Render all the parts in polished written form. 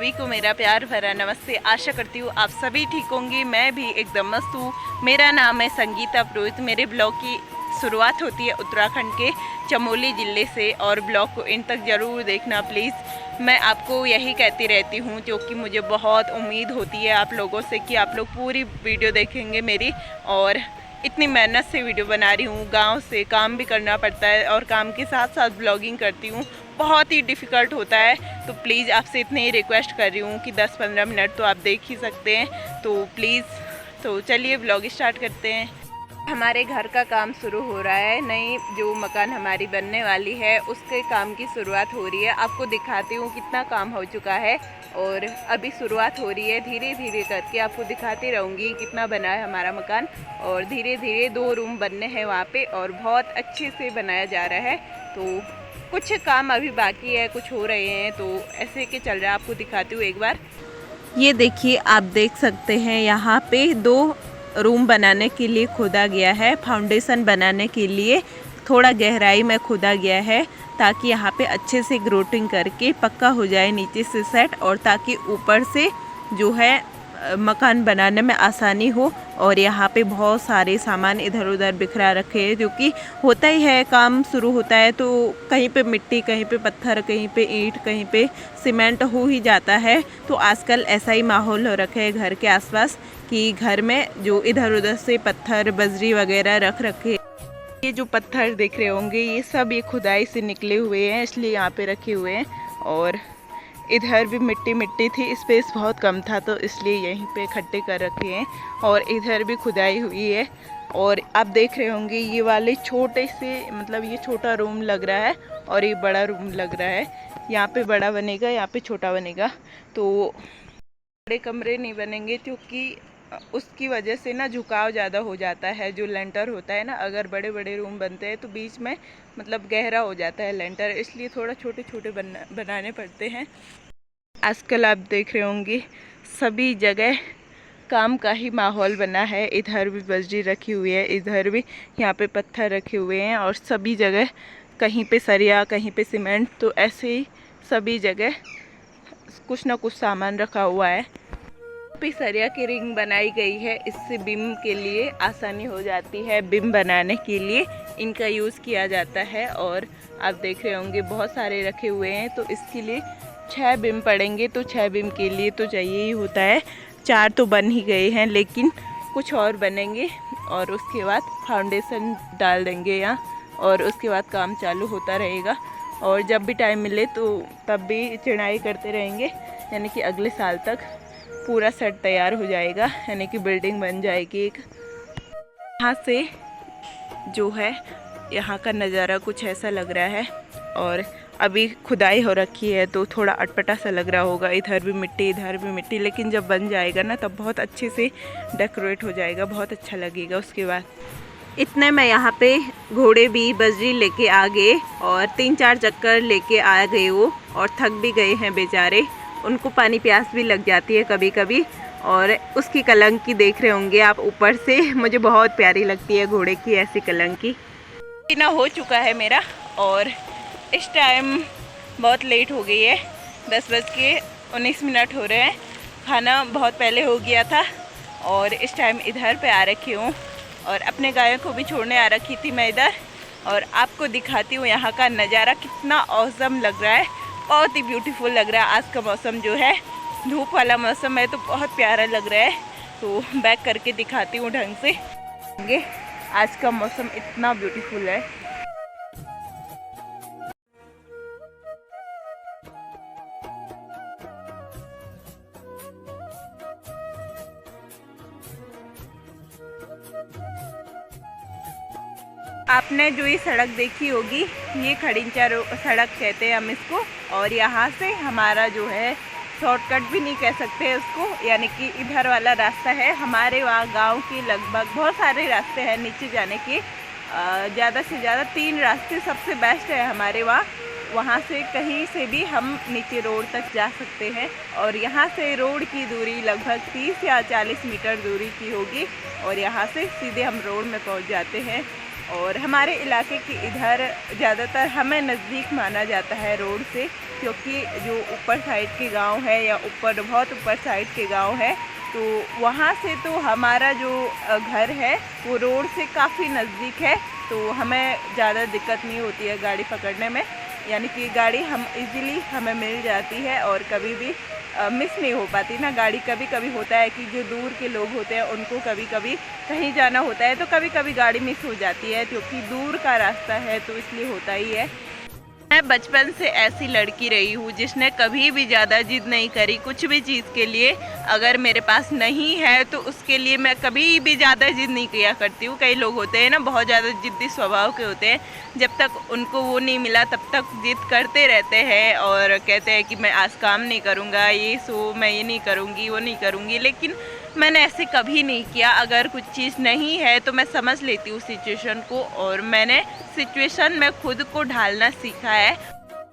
सभी को मेरा प्यार भरा नमस्ते। आशा करती हूँ आप सभी ठीक होंगे। मैं भी एकदम मस्त हूँ। मेरा नाम है संगीता पुरोहित। मेरे ब्लॉग की शुरुआत होती है उत्तराखंड के चमोली ज़िले से और ब्लॉग को इन तक ज़रूर देखना प्लीज़। मैं आपको यही कहती रहती हूँ क्योंकि मुझे बहुत उम्मीद होती है आप लोगों से कि आप लोग पूरी वीडियो देखेंगे मेरी। और इतनी मेहनत से वीडियो बना रही हूँ, गांव से काम भी करना पड़ता है और काम के साथ साथ ब्लॉगिंग करती हूँ, बहुत ही डिफ़िकल्ट होता है। तो प्लीज़ आपसे इतनी ही रिक्वेस्ट कर रही हूँ कि 10-15 मिनट तो आप देख ही सकते हैं, तो प्लीज़। तो चलिए ब्लॉग स्टार्ट करते हैं। हमारे घर का काम शुरू हो रहा है। नई जो मकान हमारी बनने वाली है उसके काम की शुरुआत हो रही है। आपको दिखाती हूँ कितना काम हो चुका है और अभी शुरुआत हो रही है। धीरे धीरे करके आपको दिखाती रहूँगी कितना बना है हमारा मकान। और धीरे धीरे 2 रूम बनने हैं वहाँ पे और बहुत अच्छे से बनाया जा रहा है। तो कुछ काम अभी बाकी है, कुछ हो रहे हैं, तो ऐसे के चल रहा है। आपको दिखाती हूँ एक बार। ये देखिए, आप देख सकते हैं यहाँ पे 2 रूम बनाने के लिए खोदा गया है। फाउंडेशन बनाने के लिए थोड़ा गहराई में खोदा गया है ताकि यहाँ पे अच्छे से ग्रोटिंग करके पक्का हो जाए नीचे से सेट, और ताकि ऊपर से जो है मकान बनाने में आसानी हो। और यहाँ पे बहुत सारे सामान इधर उधर बिखरा रखे हैं, क्योंकि होता ही है काम शुरू होता है तो कहीं पे मिट्टी, कहीं पे पत्थर, कहीं पे ईंट, कहीं पे सीमेंट हो ही जाता है। तो आजकल ऐसा ही माहौल हो रखा है घर के आसपास कि घर में जो इधर उधर से पत्थर बजरी वगैरह रख रखे। ये जो पत्थर देख रहे होंगे ये खुदाई से निकले हुए हैं, इसलिए यहाँ पे रखे हुए हैं। और इधर भी मिट्टी मिट्टी थी, स्पेस बहुत कम था तो इसलिए यहीं पे इकट्ठे कर रखे हैं। और इधर भी खुदाई हुई है। और आप देख रहे होंगे ये वाले छोटे से, मतलब ये छोटा रूम लग रहा है और ये बड़ा रूम लग रहा है। यहाँ पे बड़ा बनेगा, यहाँ पे छोटा बनेगा। तो बड़े कमरे नहीं बनेंगे क्योंकि उसकी वजह से ना झुकाव ज़्यादा हो जाता है। जो लेंटर होता है ना, अगर बड़े बड़े रूम बनते हैं तो बीच में मतलब गहरा हो जाता है लेंटर, इसलिए थोड़ा छोटे छोटे बनाने पड़ते हैं। आजकल आप देख रहे होंगे सभी जगह काम का ही माहौल बना है। इधर भी बजरी रखी हुई है, इधर भी यहाँ पे पत्थर रखे हुए हैं और सभी जगह कहीं पे सरिया, कहीं पे सीमेंट, तो ऐसे ही सभी जगह कुछ ना कुछ सामान रखा हुआ है। सरिया की रिंग बनाई गई है, इससे बीम के लिए आसानी हो जाती है। बीम बनाने के लिए इनका यूज़ किया जाता है। और आप देख रहे होंगे बहुत सारे रखे हुए हैं, तो इसके लिए 6 बीम पड़ेंगे। तो 6 बीम के लिए तो चाहिए ही होता है। 4 तो बन ही गए हैं, लेकिन कुछ और बनेंगे और उसके बाद फाउंडेशन डाल देंगे यहाँ और उसके बाद काम चालू होता रहेगा। और जब भी टाइम मिले तो तब भी चिनाई करते रहेंगे, यानी कि अगले साल तक पूरा सेट तैयार हो जाएगा, यानी कि बिल्डिंग बन जाएगी एक। यहाँ से जो है यहाँ का नज़ारा कुछ ऐसा लग रहा है। और अभी खुदाई हो रखी है तो थोड़ा अटपटा सा लग रहा होगा, इधर भी मिट्टी इधर भी मिट्टी, लेकिन जब बन जाएगा ना तब बहुत अच्छे से डेकोरेट हो जाएगा, बहुत अच्छा लगेगा उसके बाद। इतने में यहाँ पे घोड़े भी बजरी लेके आ गए और 3-4 चक्कर लेके आ गए वो, और थक भी गए हैं बेचारे। उनको पानी प्यास भी लग जाती है कभी कभी। और उसकी कलंकी देख रहे होंगे आप ऊपर से, मुझे बहुत प्यारी लगती है घोड़े की ऐसी कलंकी। ना हो चुका है मेरा और इस टाइम बहुत लेट हो गई है, 10:19 हो रहे हैं। खाना बहुत पहले हो गया था और इस टाइम इधर पे आ रखी हूँ और अपने गायों को भी छोड़ने आ रखी थी मैं इधर। और आपको दिखाती हूँ यहाँ का नज़ारा कितना औसम लग रहा है, बहुत ही ब्यूटीफुल लग रहा है। आज का मौसम जो है धूप वाला मौसम है तो बहुत प्यारा लग रहा है। तो बैक करके दिखाती हूँ ढंग से। आज का मौसम इतना ब्यूटीफुल है। आपने जो ये सड़क देखी होगी ये खड़िंचा सड़क कहते हैं हम इसको। और यहाँ से हमारा जो है शॉर्टकट भी नहीं कह सकते उसको, यानी कि इधर वाला रास्ता है। हमारे वहाँ गांव के लगभग बहुत सारे रास्ते हैं नीचे जाने के, ज़्यादा से ज़्यादा 3 रास्ते सबसे बेस्ट है हमारे वहाँ। वहाँ से कहीं से भी हम नीचे रोड तक जा सकते हैं। और यहाँ से रोड की दूरी लगभग 30 या 40 मीटर दूरी की होगी और यहाँ से सीधे हम रोड में पहुँच जाते हैं। और हमारे इलाके के इधर ज़्यादातर हमें नज़दीक माना जाता है रोड से, क्योंकि जो ऊपर साइड के गांव है या ऊपर बहुत ऊपर साइड के गांव है, तो वहाँ से तो हमारा जो घर है वो रोड से काफ़ी नज़दीक है, तो हमें ज़्यादा दिक्कत नहीं होती है गाड़ी पकड़ने में। यानी कि गाड़ी हम इजीली हमें मिल जाती है और कभी भी मिस नहीं हो पाती ना गाड़ी। कभी कभी होता है कि जो दूर के लोग होते हैं उनको कभी कभी कहीं जाना होता है, तो कभी कभी गाड़ी मिस हो जाती है, क्योंकि दूर का रास्ता है तो इसलिए होता ही है। मैं बचपन से ऐसी लड़की रही हूँ जिसने कभी भी ज़्यादा जिद नहीं करी कुछ भी चीज़ के लिए। अगर मेरे पास नहीं है तो उसके लिए मैं कभी भी ज़्यादा जिद नहीं किया करती हूँ। कई लोग होते हैं ना बहुत ज़्यादा जिद्दी स्वभाव के होते हैं, जब तक उनको वो नहीं मिला तब तक जिद करते रहते हैं और कहते हैं कि मैं आज काम नहीं करूँगा, ये सो मैं ये नहीं करूँगी वो नहीं करूँगी। लेकिन मैंने ऐसे कभी नहीं किया। अगर कुछ चीज़ नहीं है तो मैं समझ लेती हूँ सिचुएशन को, और मैंने सिचुएशन में खुद को ढालना सीखा है।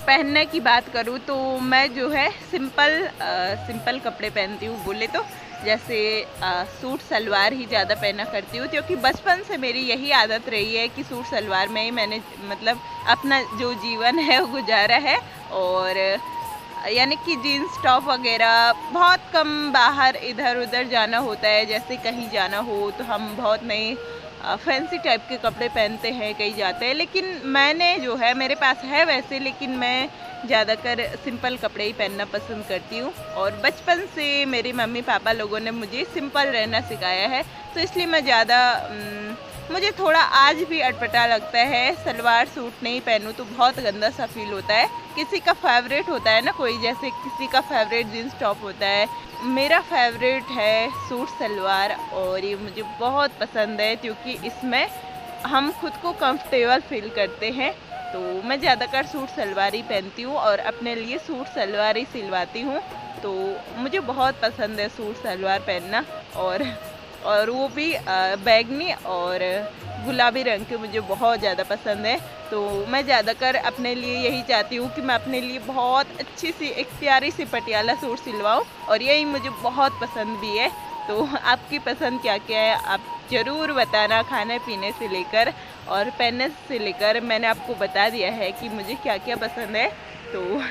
पहनने की बात करूँ तो मैं जो है सिंपल कपड़े पहनती हूँ। बोले तो जैसे सूट सलवार ही ज़्यादा पहना करती हूँ, क्योंकि बचपन से मेरी यही आदत रही है कि सूट सलवार में ही मैंने मतलब अपना जो जीवन है वो गुजारा है। और यानी कि जीन्स टॉप वगैरह बहुत कम बाहर इधर उधर जाना होता है। जैसे कहीं जाना हो तो हम बहुत नए फैंसी टाइप के कपड़े पहनते हैं, कहीं जाते हैं। लेकिन मैंने जो है मेरे पास है वैसे, लेकिन मैं ज़्यादातर सिंपल कपड़े ही पहनना पसंद करती हूँ। और बचपन से मेरे मम्मी पापा लोगों ने मुझे सिंपल रहना सिखाया है, तो इसलिए मैं ज़्यादा मुझे थोड़ा आज भी अटपटा लगता है सलवार सूट नहीं पहनूँ तो बहुत गंदा सा फील होता है। किसी का फेवरेट होता है ना कोई, जैसे किसी का फेवरेट जीन्स टॉप होता है, मेरा फेवरेट है सूट सलवार। और ये मुझे बहुत पसंद है क्योंकि इसमें हम खुद को कंफर्टेबल फील करते हैं। तो मैं ज़्यादातर सूट सलवार ही पहनती हूँ और अपने लिए सूट सलवार ही सिलवाती हूँ। तो मुझे बहुत पसंद है सूट सलवार पहनना, और वो भी बैगनी और गुलाबी रंग के मुझे बहुत ज़्यादा पसंद है। तो मैं ज़्यादातर अपने लिए यही चाहती हूँ कि मैं अपने लिए बहुत अच्छी सी एक प्यारी सी पटियाला सूट सिलवाऊँ, और यही मुझे बहुत पसंद भी है। तो आपकी पसंद क्या क्या है आप ज़रूर बताना, खाने पीने से लेकर और पहनने से लेकर मैंने आपको बता दिया है कि मुझे क्या क्या पसंद है। तो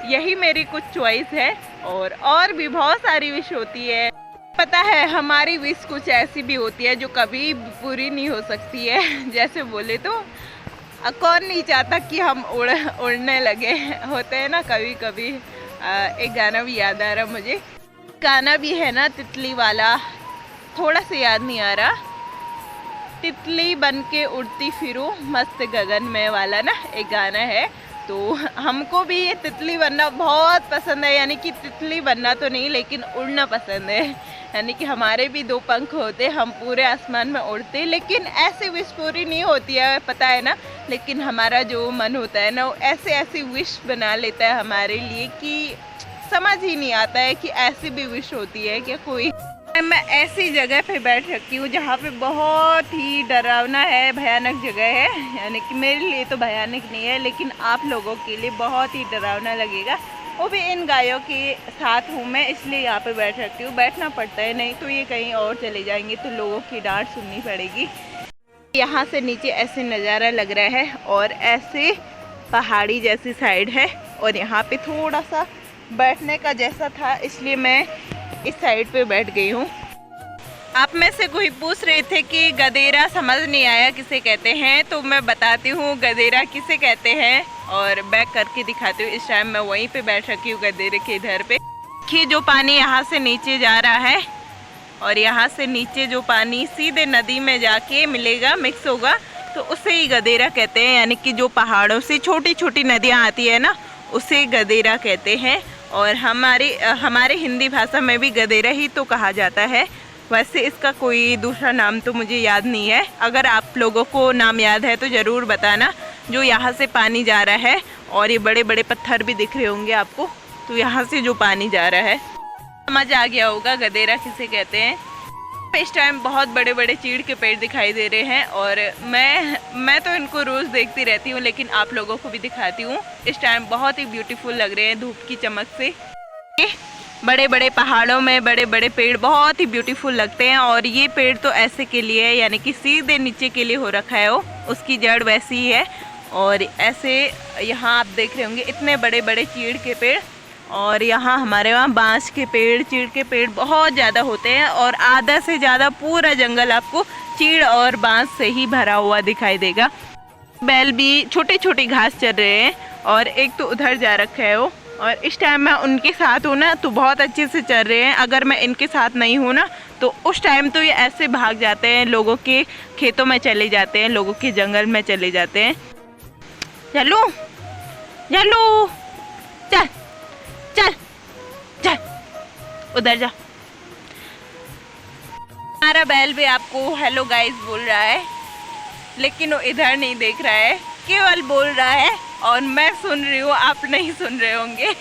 यही मेरी कुछ चॉइस है, और भी बहुत सारी विश होती है। पता है हमारी विश कुछ ऐसी भी होती है जो कभी पूरी नहीं हो सकती है। जैसे बोले तो कौन नहीं चाहता कि हम उड़ने लगे, होते हैं ना कभी कभी। एक गाना भी याद आ रहा मुझे, गाना भी है ना तितली वाला, थोड़ा सा याद नहीं आ रहा, तितली बन के उड़ती फिरूं मस्त गगन में वाला ना एक गाना है। तो हमको भी ये तितली बनना बहुत पसंद है, यानी कि तितली बनना तो नहीं लेकिन उड़ना पसंद है। यानी कि हमारे भी दो पंख होते, हम पूरे आसमान में उड़ते, लेकिन ऐसी विश पूरी नहीं होती है पता है ना। लेकिन हमारा जो मन होता है ना वो ऐसे ऐसी विश बना लेता है हमारे लिए कि समझ ही नहीं आता है कि ऐसी भी विश होती है क्या कोई। मैं ऐसी जगह पे बैठ रखी हूँ जहाँ पे बहुत ही डरावना है, भयानक जगह है। यानी कि मेरे लिए तो भयानक नहीं है लेकिन आप लोगों के लिए बहुत ही डरावना लगेगा। वो भी इन गायों के साथ हूँ मैं, इसलिए यहाँ पे बैठ रखती हूँ। बैठना पड़ता है, नहीं तो ये कहीं और चले जाएंगे तो लोगों की डांट सुननी पड़ेगी। यहाँ से नीचे ऐसे नज़ारा लग रहा है और ऐसे पहाड़ी जैसी साइड है, और यहाँ पे थोड़ा सा बैठने का जैसा था इसलिए मैं इस साइड पे बैठ गई हूँ। आप में से कोई पूछ रहे थे कि गदेरा समझ नहीं आया किसे कहते हैं, तो मैं बताती हूँ गदेरा किसे कहते हैं और बैक करके दिखाती हूँ। इस टाइम मैं वहीं पे बैठ रखी हूँ गदेरे के इधर पे। देखिए जो पानी यहाँ से नीचे जा रहा है और यहाँ से नीचे जो पानी सीधे नदी में जाके मिलेगा, मिक्स होगा, तो उसे ही गदेरा कहते हैं। यानी कि जो पहाड़ों से छोटी छोटी नदियाँ आती है ना उसे गदेरा कहते हैं। और हमारे हिंदी भाषा में भी गदेरा ही तो कहा जाता है। वैसे इसका कोई दूसरा नाम तो मुझे याद नहीं है, अगर आप लोगों को नाम याद है तो ज़रूर बताना। जो यहाँ से पानी जा रहा है और ये बड़े बड़े पत्थर भी दिख रहे होंगे आपको, तो यहाँ से जो पानी जा रहा है समझ आ गया होगा गदेरा किसे कहते हैं। इस टाइम बहुत बड़े बड़े चीड़ के पेड़ दिखाई दे रहे हैं और मैं तो इनको रोज़ देखती रहती हूँ, लेकिन आप लोगों को भी दिखाती हूँ। इस टाइम बहुत ही ब्यूटीफुल लग रहे हैं धूप की चमक से। बड़े बड़े पहाड़ों में बड़े बड़े पेड़ बहुत ही ब्यूटीफुल लगते हैं, और ये पेड़ तो ऐसे के लिए है, यानी कि सीधे नीचे के लिए हो रखा है वो, उसकी जड़ वैसी ही है। और ऐसे यहाँ आप देख रहे होंगे इतने बड़े बड़े चीड़ के पेड़, और यहाँ हमारे वहाँ बांस के पेड़, चीड़ के पेड़ बहुत ज़्यादा होते हैं, और आधा से ज़्यादा पूरा जंगल आपको चीड़ और बांस से ही भरा हुआ दिखाई देगा। बैल भी छोटी छोटी घास चर रहे हैं, और एक तो उधर जा रखा है वो, और इस टाइम मैं उनके साथ हूँ ना तो बहुत अच्छे से चल रहे हैं। अगर मैं इनके साथ नहीं हूँ ना तो उस टाइम तो ये ऐसे भाग जाते हैं, लोगों के खेतों में चले जाते हैं, लोगों के जंगल में चले जाते हैं। चलो चलो, चल चल चल, उधर जा। हमारा बैल भी आपको हेलो गाइस बोल रहा है, लेकिन वो इधर नहीं देख रहा है, केवल बोल रहा है और मैं सुन रही हूँ, आप नहीं सुन रहे होंगे।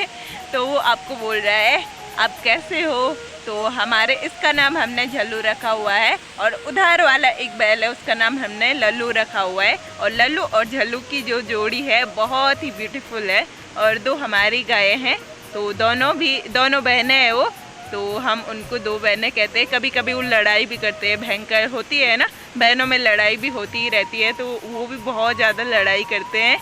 तो वो आपको बोल रहा है आप कैसे हो। तो हमारे इसका नाम हमने झल्लू रखा हुआ है, और उधर वाला एक बैल है उसका नाम हमने लल्लू रखा हुआ है। और लल्लू और झल्लू की जो जोड़ी है बहुत ही ब्यूटीफुल है। और दो हमारी गायें हैं, तो दोनों बहनें हैं वो, तो हम उनको दो बहनें कहते हैं। कभी कभी वो लड़ाई भी करते हैं, भयंकर होती है ना, बहनों में लड़ाई भी होती ही रहती है, तो वो भी बहुत ज़्यादा लड़ाई करते हैं।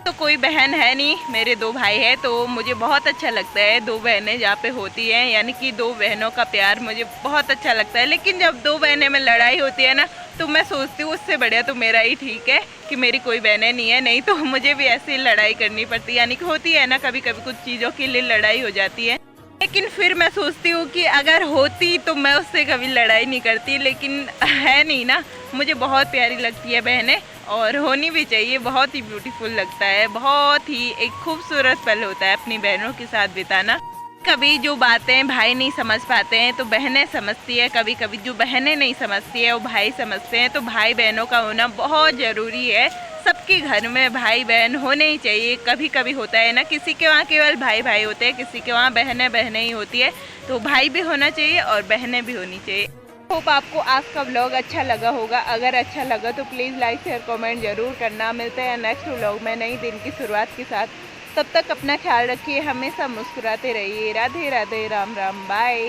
तो कोई बहन है नहीं, मेरे दो भाई हैं, तो मुझे बहुत अच्छा लगता है दो बहनें जहाँ पे होती हैं, यानी कि दो बहनों का प्यार मुझे बहुत अच्छा लगता है। लेकिन जब दो बहनें में लड़ाई होती है ना तो मैं सोचती हूँ उससे बढ़िया तो मेरा ही ठीक है कि मेरी कोई बहनें नहीं है, नहीं तो मुझे भी ऐसी लड़ाई करनी पड़ती है। यानी कि होती है ना, कभी कभी कुछ चीज़ों के लिए लड़ाई हो जाती है, लेकिन फिर मैं सोचती हूँ कि अगर होती तो मैं उससे कभी लड़ाई नहीं करती, लेकिन है नहीं ना। मुझे बहुत प्यारी लगती है बहनें, और होनी भी चाहिए, बहुत ही ब्यूटीफुल लगता है, बहुत ही एक खूबसूरत पल होता है अपनी बहनों के साथ बिताना। कभी जो बातें भाई नहीं समझ पाते हैं तो बहनें समझती है, कभी कभी जो बहनें नहीं समझती है वो भाई समझते हैं। तो भाई बहनों का होना बहुत ज़रूरी है, सबके घर में भाई बहन होने ही चाहिए। कभी कभी होता है ना, किसी के वहाँ केवल भाई भाई होते हैं, किसी के वहाँ बहनें बहनें ही होती है, तो भाई भी होना चाहिए और बहनें भी होनी चाहिए। होप आपको आज का व्लॉग अच्छा लगा होगा। अगर अच्छा लगा तो प्लीज़ लाइक शेयर कमेंट ज़रूर करना। मिलते हैं नेक्स्ट व्लॉग में नई दिन की शुरुआत के साथ। तब तक अपना ख्याल रखिए, हमेशा मुस्कुराते रहिए। राधे राधे, राम राम, बाय।